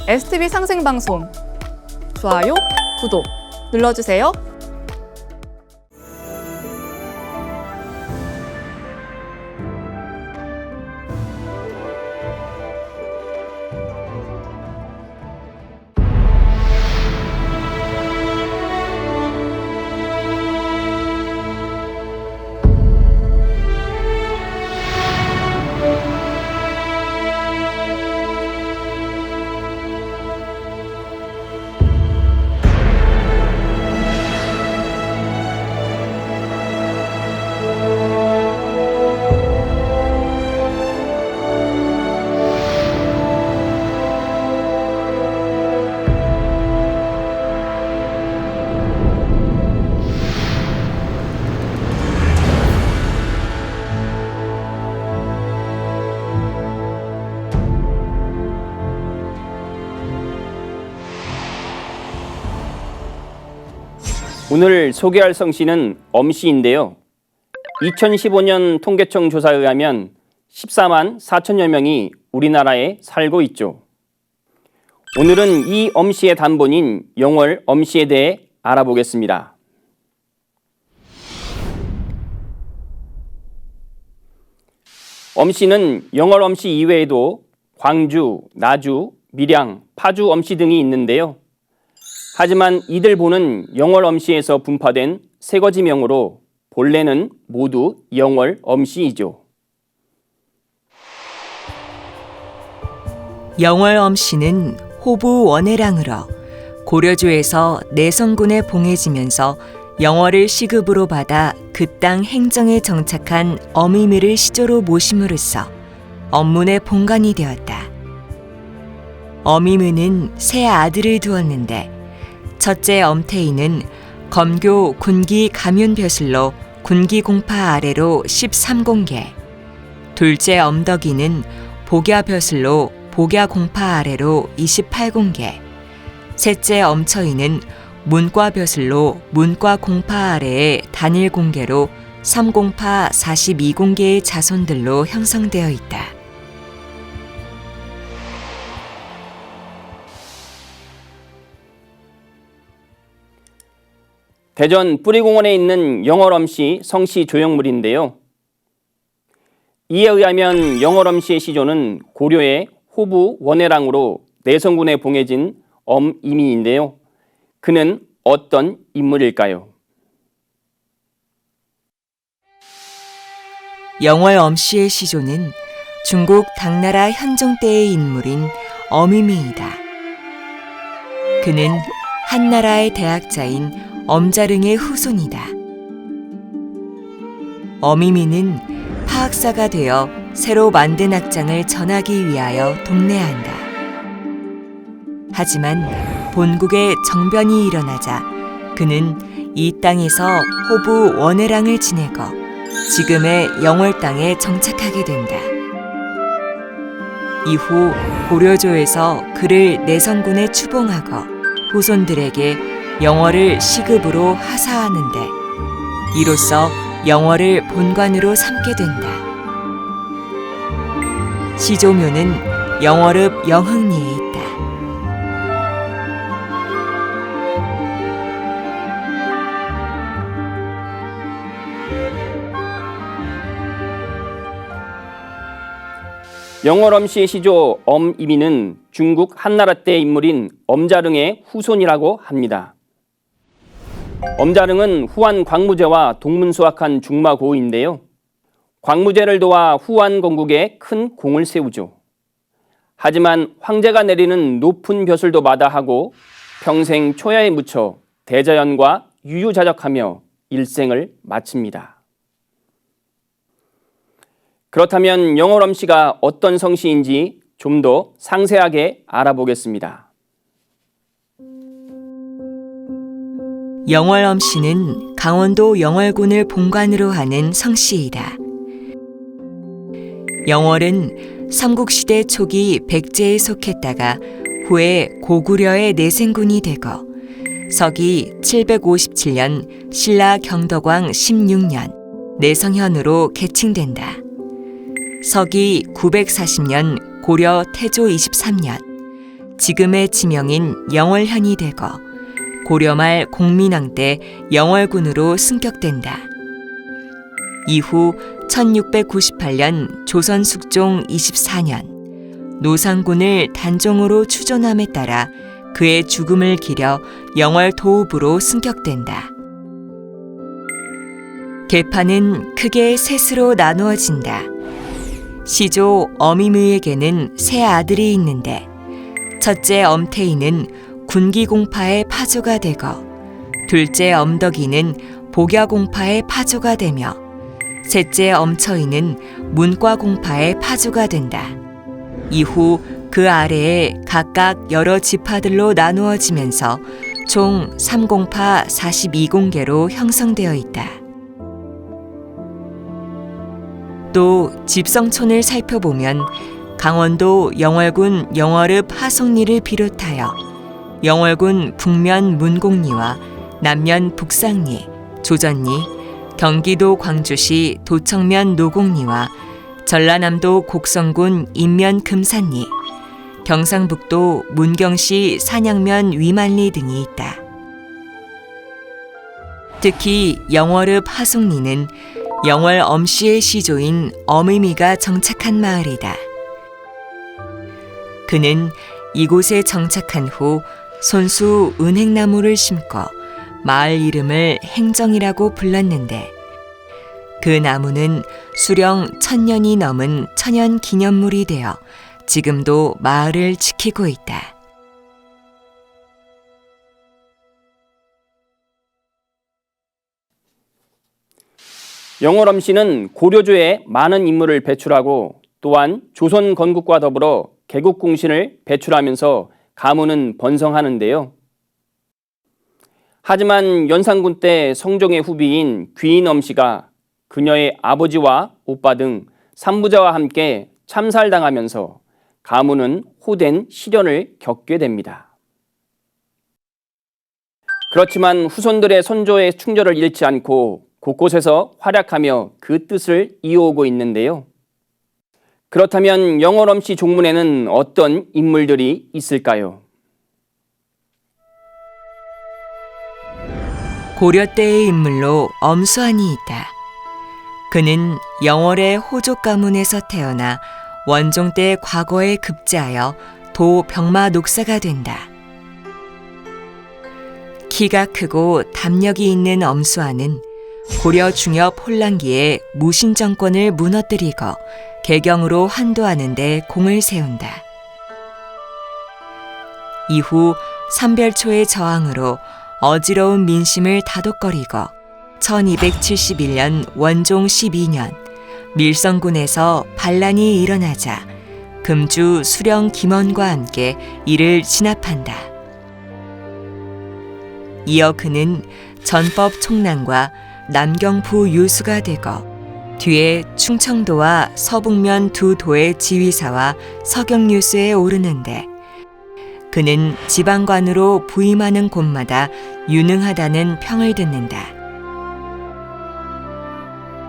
STV 상생방송 좋아요, 구독 눌러주세요. 오늘 소개할 성씨는 엄씨인데요. 2015년 통계청 조사에 의하면 14만 4천여 명이 우리나라에 살고 있죠. 오늘은 이 엄씨의 단본인 영월 엄씨에 대해 알아보겠습니다. 엄씨는 영월 엄씨 이외에도 광주, 나주, 밀양, 파주 엄씨 등이 있는데요. 하지만 이들 보는 영월 엄씨에서 분파된 세거지명으로 본래는 모두 영월 엄씨이죠. 영월 엄씨는 호부 원해랑으로 고려주에서 내성군에 봉해지면서 영월을 시급으로 받아 그 땅 행정에 정착한 어미미를 시조로 모심으로써 엄문의 본관이 되었다. 어미미는 세 아들을 두었는데 첫째 엄태희는 검교 군기 감윤벼슬로 군기공파 아래로 13공개, 둘째 엄덕이는 복야벼슬로 복야공파 아래로 28공개, 셋째 엄처이는 문과벼슬로 문과공파 아래에 단일공개로 3공파 42공개의 자손들로 형성되어 있다. 대전 뿌리공원에 있는 영월 엄씨 성씨 조형물인데요. 이에 의하면 영월 엄씨의 시조는 고려의 호부 원해랑으로 내성군에 봉해진 엄이미인데요. 그는 어떤 인물일까요? 영월 엄씨의 시조는 중국 당나라 현종 때의 인물인 어미미이다. 그는 한나라의 대학자인 엄자릉의 후손이다. 어미미는 파학사가 되어 새로 만든 학장을 전하기 위하여 동래한다. 하지만 본국에 정변이 일어나자 그는 이 땅에서 호부 원해랑을 지내고 지금의 영월 땅에 정착하게 된다. 이후 고려조에서 그를 내성군에 추봉하고 후손들에게 영월을 시급으로 하사하는데 이로써 영월을 본관으로 삼게 된다. 시조묘는 영월읍 영흥리에 있다. 영월 엄씨의 시조 엄이미는 중국 한나라 때 인물인 엄자릉의 후손이라고 합니다. 엄자릉은 후한 광무제와 동문수학한 중마고인데요. 광무제를 도와 후한 건국에 큰 공을 세우죠. 하지만 황제가 내리는 높은 벼슬도 마다하고 평생 초야에 묻혀 대자연과 유유자적하며 일생을 마칩니다. 그렇다면 영월 엄씨가 어떤 성씨인지 좀 더 상세하게 알아보겠습니다. 영월 엄씨는 강원도 영월군을 본관으로 하는 성씨이다. 영월은 삼국시대 초기 백제에 속했다가 후에 고구려의 내생군이 되고 서기 757년 신라 경덕왕 16년 내성현으로 개칭된다. 서기 940년 고려 태조 23년 지금의 지명인 영월현이 되고 고려 말 공민왕 때 영월군으로 승격된다. 이후 1698년 조선 숙종 24년 노상군을 단종으로 추존함에 따라 그의 죽음을 기려 영월 도읍으로 승격된다. 계파는 크게 셋으로 나누어진다. 시조 어미무에게는 세 아들이 있는데 첫째 엄태희는 군기공파의 파조가 되고 둘째 엄덕이는 복야공파의 파조가 되며 셋째 엄처이는 문과공파의 파조가 된다. 이후 그 아래에 각각 여러 지파들로 나누어지면서 총 3공파 42공계로 형성되어 있다. 또 집성촌을 살펴보면 강원도 영월군 영월읍 하송리를 비롯하여 영월군 북면 문곡리와 남면 북상리, 조전리, 경기도 광주시 도청면 노곡리와 전라남도 곡성군 인면 금산리, 경상북도 문경시 산양면 위만리 등이 있다. 특히 영월읍 하송리는 영월 엄씨의 시조인 어미미가 정착한 마을이다. 그는 이곳에 정착한 후 손수 은행나무를 심고 마을 이름을 행정이라고 불렀는데 그 나무는 수령 1000년이 넘은 천연 기념물이 되어 지금도 마을을 지키고 있다. 영월엄씨는 고려조에 많은 인물을 배출하고 또한 조선 건국과 더불어 개국공신을 배출하면서 가문은 번성하는데요. 하지만 연산군 때 성종의 후비인 귀인엄씨가 그녀의 아버지와 오빠 등 삼부자와 함께 참살당하면서 가문은 호된 시련을 겪게 됩니다. 그렇지만 후손들의 선조의 충절을 잃지 않고 곳곳에서 활약하며 그 뜻을 이어오고 있는데요. 그렇다면 영월엄씨 종문에는 어떤 인물들이 있을까요? 고려 때의 인물로 엄수한이 있다. 그는 영월의 호족 가문에서 태어나 원종 때 과거에 급제하여 도 병마 녹사가 된다. 키가 크고 담력이 있는 엄수한은 고려 중엽 혼란기에 무신 정권을 무너뜨리고 개경으로 한도하는 데 공을 세운다. 이후 삼별초의 저항으로 어지러운 민심을 다독거리고 1271년 원종 12년 밀성군에서 반란이 일어나자 금주 수령 김원과 함께 이를 진압한다. 이어 그는 전법 총랑과 남경부 유수가 되고 뒤에 충청도와 서북면 두 도의 지휘사와 서경유수에 오르는데 그는 지방관으로 부임하는 곳마다 유능하다는 평을 듣는다.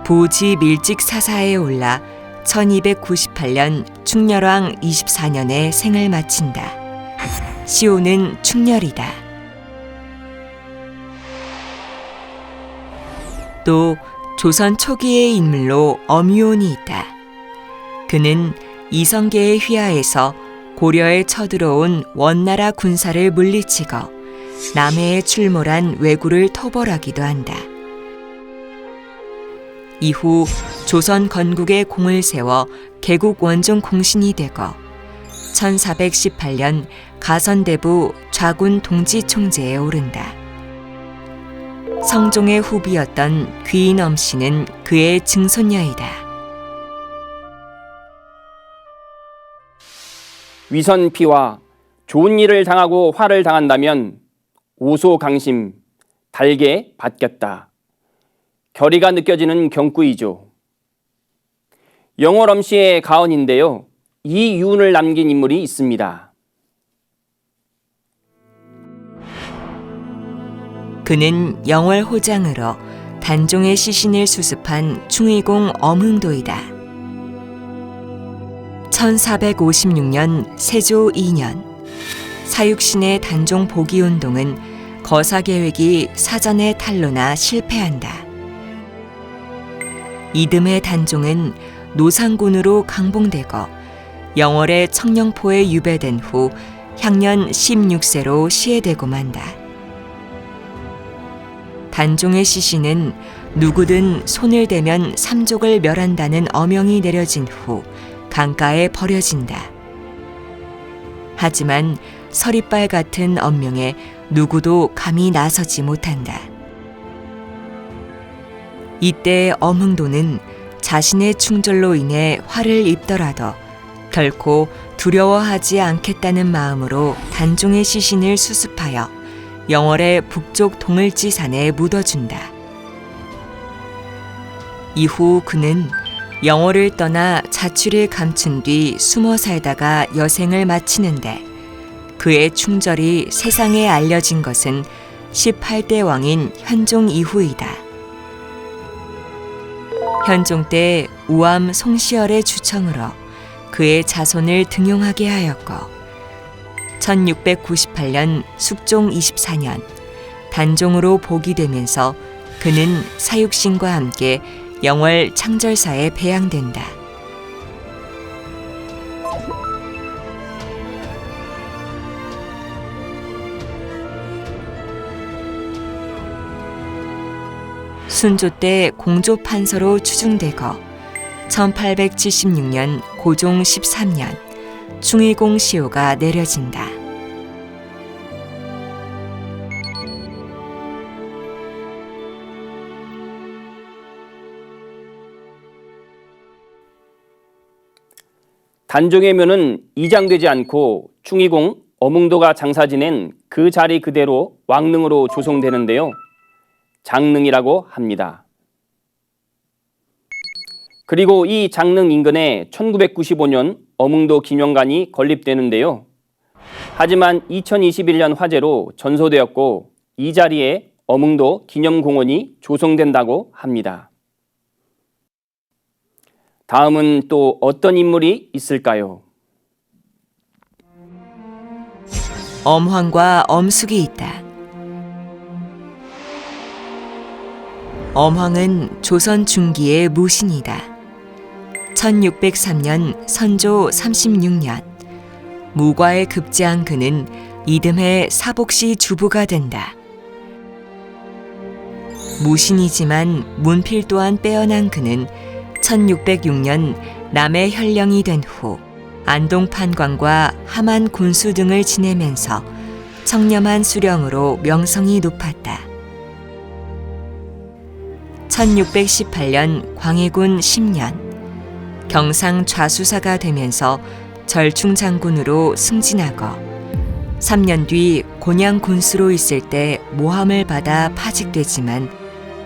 부지 밀직 사사에 올라 1298년 충렬왕 24년에 생을 마친다. 시호는 충렬이다. 또 조선 초기의 인물로 엄유온이 있다. 그는 이성계의 휘하에서 고려에 쳐들어온 원나라 군사를 물리치고 남해에 출몰한 왜구를 토벌하기도 한다. 이후 조선 건국의 공을 세워 개국 원종 공신이 되고 1418년 가선대부 좌군 동지총재에 오른다. 성종의 후비였던 귀인엄씨는 그의 증손녀이다. 위선피와 좋은 일을 당하고 화를 당한다면 오소강심, 달게 받겠다. 결의가 느껴지는 경구이죠. 영월엄씨의 가언인데요. 이 유언을 남긴 인물이 있습니다. 그는 영월 호장으로 단종의 시신을 수습한 충의공 엄흥도이다. 1456년 세조 2년 사육신의 단종 복위 운동은 거사 계획이 사전에 탄로나 실패한다. 이듬해 단종은 노상군으로 강봉되고 영월의 청령포에 유배된 후 향년 16세로 시해되고 만다. 단종의 시신은 누구든 손을 대면 삼족을 멸한다는 어명이 내려진 후 강가에 버려진다. 하지만 서리빨 같은 언명에 누구도 감히 나서지 못한다. 이때 엄흥도는 자신의 충절로 인해 화를 입더라도 결코 두려워하지 않겠다는 마음으로 단종의 시신을 수습하여 영월의 북쪽 동을지산에 묻어준다. 이후 그는 영월을 떠나 자취를 감춘 뒤 숨어 살다가 여생을 마치는데 그의 충절이 세상에 알려진 것은 18대 왕인 현종 이후이다. 현종 때 우암 송시열의 주청으로 그의 자손을 등용하게 하였고 1698년 숙종 24년 단종으로 복위되면서 그는 사육신과 함께 영월 창절사에 배양된다. 순조 때 공조판서로 추중되고 1876년 고종 13년 충의공 시호가 내려진다. 단종의 묘는 이장되지 않고 충의공 엄흥도가 장사 지낸 그 자리 그대로 왕릉으로 조성되는데요. 장릉이라고 합니다. 그리고 이 장릉 인근에 1995년 엄흥도 기념관이 건립되는데요. 하지만 2021년 화재로 전소되었고 이 자리에 엄흥도 기념공원이 조성된다고 합니다. 다음은 또 어떤 인물이 있을까요? 엄황과 엄숙이 있다. 엄황은 조선 중기의 무신이다. 1603년 선조 36년 무과에 급제한 그는 이듬해 사복시 주부가 된다. 무신이지만 문필 또한 빼어난 그는 1606년 남의 현령이 된 후 안동판관과 함안 군수 등을 지내면서 청렴한 수령으로 명성이 높았다. 1618년 광해군 10년 경상 좌수사가 되면서 절충장군으로 승진하고 3년 뒤 곤양 군수로 있을 때 모함을 받아 파직되지만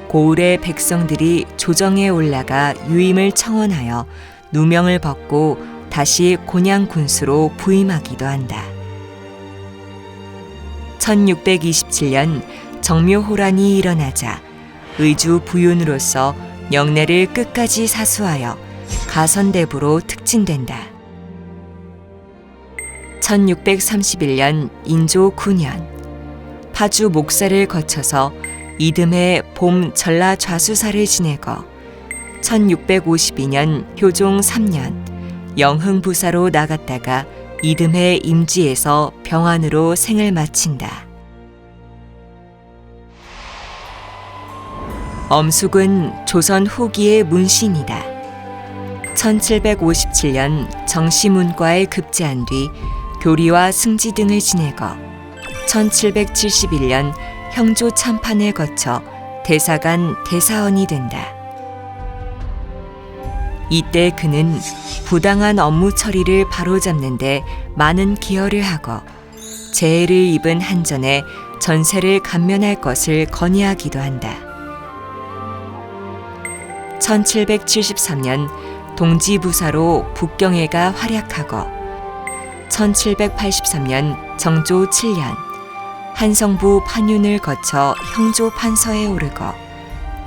고을의 백성들이 조정에 올라가 유임을 청원하여 누명을 벗고 다시 곤양 군수로 부임하기도 한다. 1627년 정묘호란이 일어나자 의주 부윤으로서 영내를 끝까지 사수하여 가선대부로 특진된다. 1631년 인조 9년 파주 목사를 거쳐서 이듬해 봄 전라 좌수사를 지내고 1652년 효종 3년 영흥부사로 나갔다가 이듬해 임지에서 병환으로 생을 마친다. 엄숙은 조선 후기의 문신이다. 1757년 정시문과에 급제한 뒤 교리와 승지 등을 지내고 1771년 형조 참판을 거쳐 대사관 대사원이 된다. 이때 그는 부당한 업무 처리를 바로잡는 데 많은 기여를 하고 재해를 입은 한전에 전세를 감면할 것을 건의하기도 한다. 1773년 동지부사로 북경해가 활약하고 1783년 정조 7년 한성부 판윤을 거쳐 형조 판서에 오르고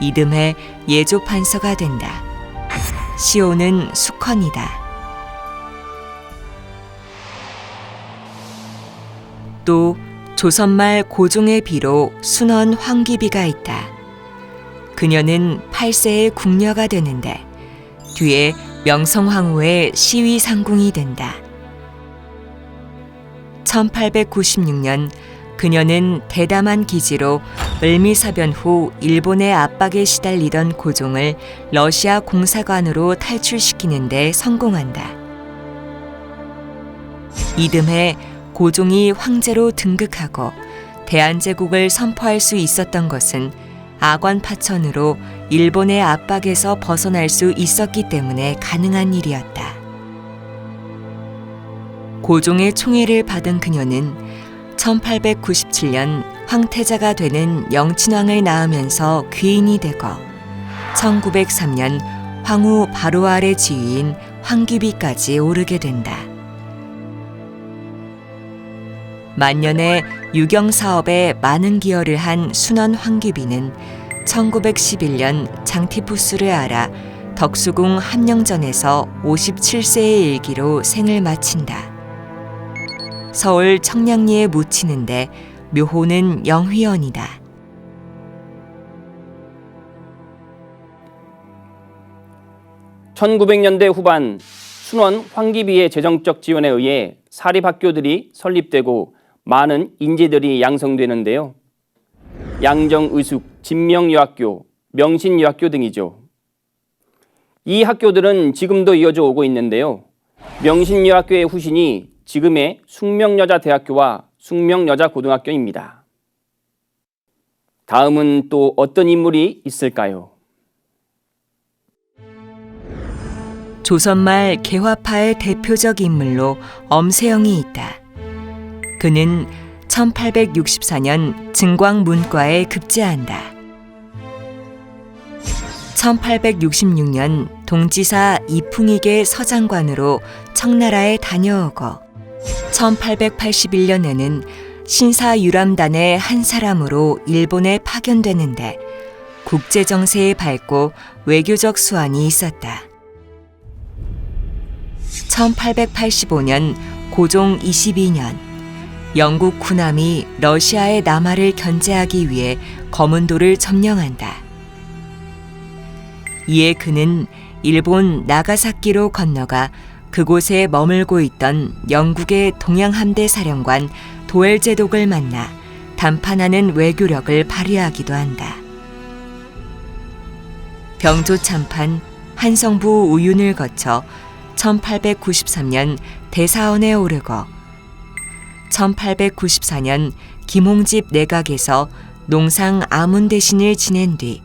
이듬해 예조 판서가 된다. 시호는 숙헌이다. 또 조선말 고종의 비로 순원 황귀비가 있다. 그녀는 8세의 궁녀가 되는데 뒤에 명성황후의 시위상궁이 된다. 1896년 그녀는 대담한 기지로 을미사변 후 일본의 압박에 시달리던 고종을 러시아 공사관으로 탈출시키는 데 성공한다. 이듬해 고종이 황제로 등극하고 대한제국을 선포할 수 있었던 것은 아관 파천으로 일본의 압박에서 벗어날 수 있었기 때문에 가능한 일이었다. 고종의 총애를 받은 그녀는 1897년 황태자가 되는 영친왕을 낳으면서 귀인이 되고 1903년 황후 바로알의 지위인 황귀비까지 오르게 된다. 만년의 유경 사업에 많은 기여를 한 순원 황귀비는 1911년 장티푸스를 앓아 덕수궁 함령전에서 57세의 일기로 생을 마친다. 서울 청량리에 묻히는데 묘호는 영휘원이다. (1900년대) 후반 순원 황귀비의 재정적 지원에 의해 사립학교들이 설립되고 많은 인재들이 양성되는데요. 양정의숙, 진명여학교, 명신여학교 등이죠. 이 학교들은 지금도 이어져 오고 있는데요. 명신여학교의 후신이 지금의 숙명여자대학교와 숙명여자고등학교입니다. 다음은 또 어떤 인물이 있을까요? 조선말 개화파의 대표적 인물로 엄세영이 있다. 그는 1864년 증광문과에 급제한다. 1866년 동지사 이풍익의 서장관으로 청나라에 다녀오고 1881년에는 신사유람단의 한 사람으로 일본에 파견되는데 국제정세에 밝고 외교적 수완이 있었다. 1885년 고종 22년 영국 군함이 러시아의 남하를 견제하기 위해 거문도를 점령한다. 이에 그는 일본 나가사키로 건너가 그곳에 머물고 있던 영국의 동양함대 사령관 도엘제독을 만나 담판하는 외교력을 발휘하기도 한다. 병조 참판, 한성부 우윤을 거쳐 1893년 대사원에 오르고 1894년 김홍집 내각에서 농상 아문 대신을 지낸 뒤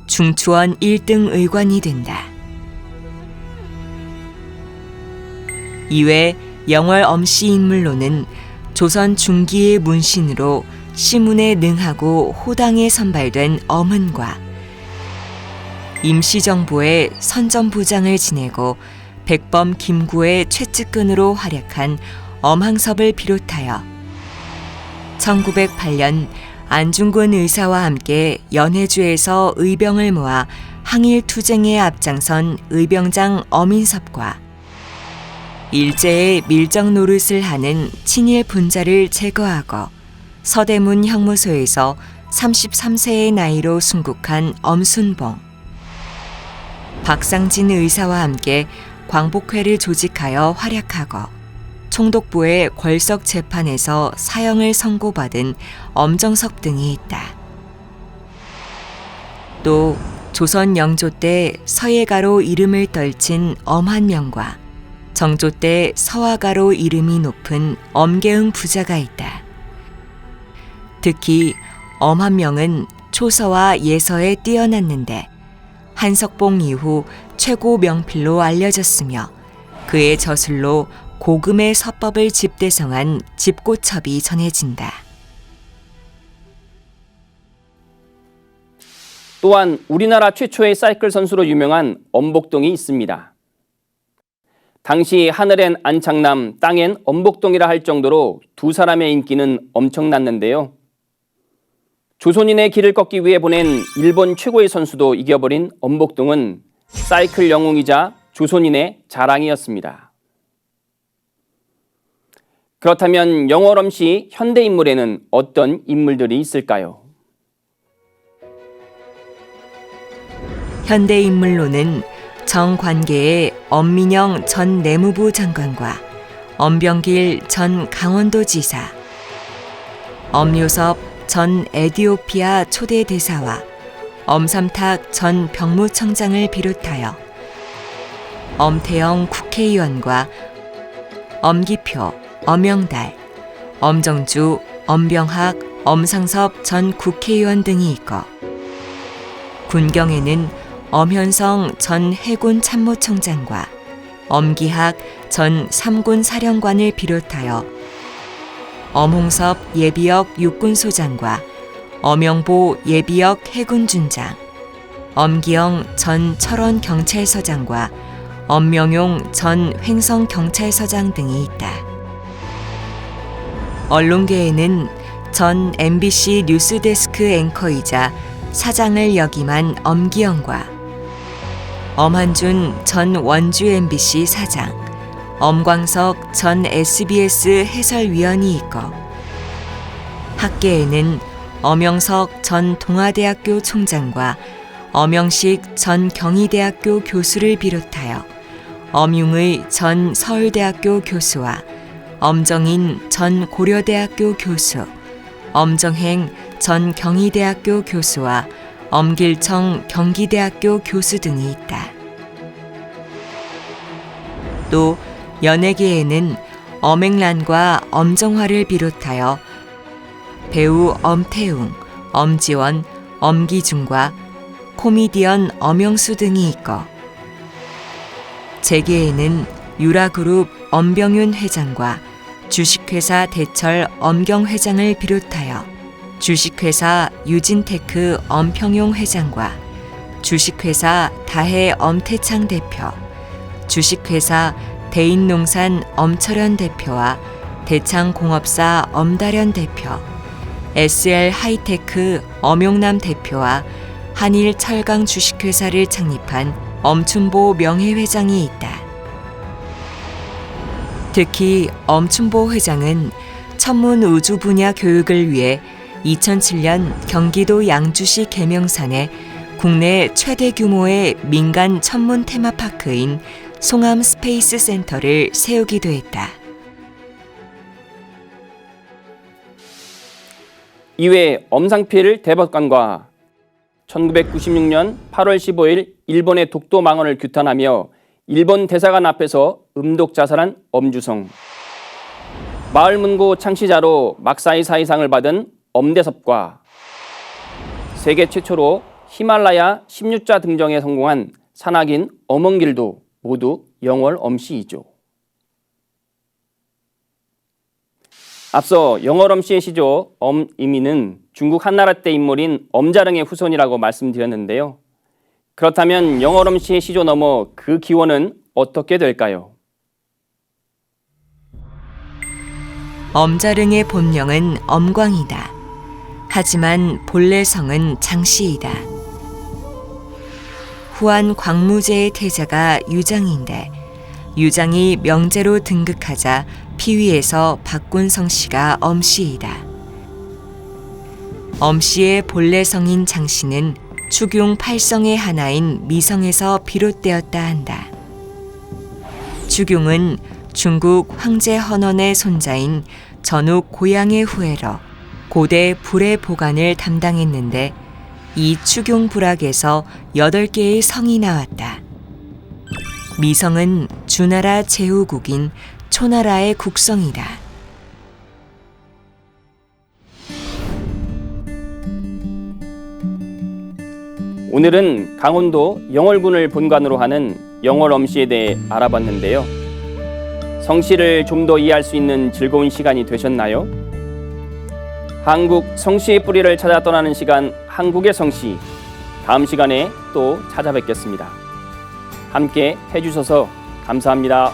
중추원 1등 의관이 된다. 이외 영월 엄씨 인물로는 조선 중기의 문신으로 시문에 능하고 호당에 선발된 엄은과 임시정부의 선전부장을 지내고 백범 김구의 최측근으로 활약한 엄항섭을 비롯하여 1908년 안중근 의사와 함께 연해주에서 의병을 모아 항일투쟁에 앞장선 의병장 엄인섭과 일제의 밀정 노릇을 하는 친일 분자를 제거하고 서대문 형무소에서 33세의 나이로 순국한 엄순봉, 박상진 의사와 함께 광복회를 조직하여 활약하고 총독부의 궐석 재판에서 사형을 선고받은 엄정석 등이 있다. 또 조선 영조 때 서예가로 이름을 떨친 엄한명과 정조 때 서화가로 이름이 높은 엄계응 부자가 있다. 특히 엄한명은 초서와 예서에 뛰어났는데 한석봉 이후 최고 명필로 알려졌으며 그의 저술로 고금의 서법을 집대성한 집고첩이 전해진다. 또한 우리나라 최초의 사이클 선수로 유명한 엄복동이 있습니다. 당시 하늘엔 안창남, 땅엔 엄복동이라 할 정도로 두 사람의 인기는 엄청났는데요. 조선인의 길을 걷기 위해 보낸 일본 최고의 선수도 이겨버린 엄복동은 사이클 영웅이자 조선인의 자랑이었습니다. 그렇다면 영월엄씨 현대인물에는 어떤 인물들이 있을까요? 현대인물로는 정관계의 엄민영 전 내무부 장관과 엄병길 전 강원도지사, 엄요섭 전 에디오피아 초대대사와 엄삼탁 전 병무청장을 비롯하여 엄태영 국회의원과 엄기표, 엄영달, 엄정주, 엄병학, 엄상섭 전 국회의원 등이 있고, 군경에는 엄현성 전 해군 참모총장과 엄기학 전 삼군 사령관을 비롯하여 엄홍섭 예비역 육군소장과 엄영보 예비역 해군준장, 엄기영 전 철원경찰서장과 엄명용 전 횡성경찰서장 등이 있다. 언론계에는 전 MBC 뉴스데스크 앵커이자 사장을 역임한 엄기영과 엄한준 전 원주 MBC 사장, 엄광석 전 SBS 해설위원이 있고, 학계에는 엄영석 전 동아대학교 총장과 엄영식 전 경희대학교 교수를 비롯하여 엄융의 전 서울대학교 교수와 엄정인 전 고려대학교 교수, 엄정행 전 경희대학교 교수와 엄길청 경기대학교 교수 등이 있다. 또 연예계에는 엄앵란과 엄정화를 비롯하여 배우 엄태웅, 엄지원, 엄기중과 코미디언 엄영수 등이 있고, 재계에는 유라그룹 엄병윤 회장과 주식회사 대철 엄경 회장을 비롯하여 주식회사 유진테크 엄평용 회장과 주식회사 다해 엄태창 대표, 주식회사 대인농산 엄철현 대표와 대창공업사 엄다련 대표, SL 하이테크 엄용남 대표와 한일 철강 주식회사를 창립한 엄춘보 명예회장이 있다. 특히 엄춘보 회장은 천문 우주 분야 교육을 위해 2007년 경기도 양주시 계명산에 국내 최대 규모의 민간 천문 테마파크인 송암 스페이스 센터를 세우기도 했다. 이외 엄상필 대법관과 1996년 8월 15일 일본의 독도 망언을 규탄하며 일본 대사관 앞에서 음독 자살한 엄주성, 마을문고 창시자로 막사이사이상을 받은 엄대섭과 세계 최초로 히말라야 16자 등정에 성공한 산악인 엄원길도 모두 영월엄씨이죠. 앞서 영월엄씨의 시조 엄이민은 중국 한나라 때 인물인 엄자릉의 후손이라고 말씀드렸는데요. 그렇다면 영월엄씨의 시조 넘어 그 기원은 어떻게 될까요? 엄자릉의 본명은 엄광이다. 하지만 본래 성은 장씨이다. 후한 광무제의 태자가 유장인데 유장이 명제로 등극하자 피위에서 바꾼 성씨가 엄씨이다. 엄씨의 본래 성인 장씨는 추경 8성의 하나인 미성에서 비롯되었다 한다. 추경은 중국 황제 헌원의 손자인 전욱 고양의 후예로 고대 불의 보관을 담당했는데 이 추경 부락에서 8개의 성이 나왔다. 미성은 주나라 제후국인 초나라의 국성이다. 오늘은 강원도 영월군을 본관으로 하는 영월엄씨에 대해 알아봤는데요. 성씨를 좀 더 이해할 수 있는 즐거운 시간이 되셨나요? 한국 성씨의 뿌리를 찾아 떠나는 시간, 한국의 성씨. 다음 시간에 또 찾아뵙겠습니다. 함께 해주셔서 감사합니다.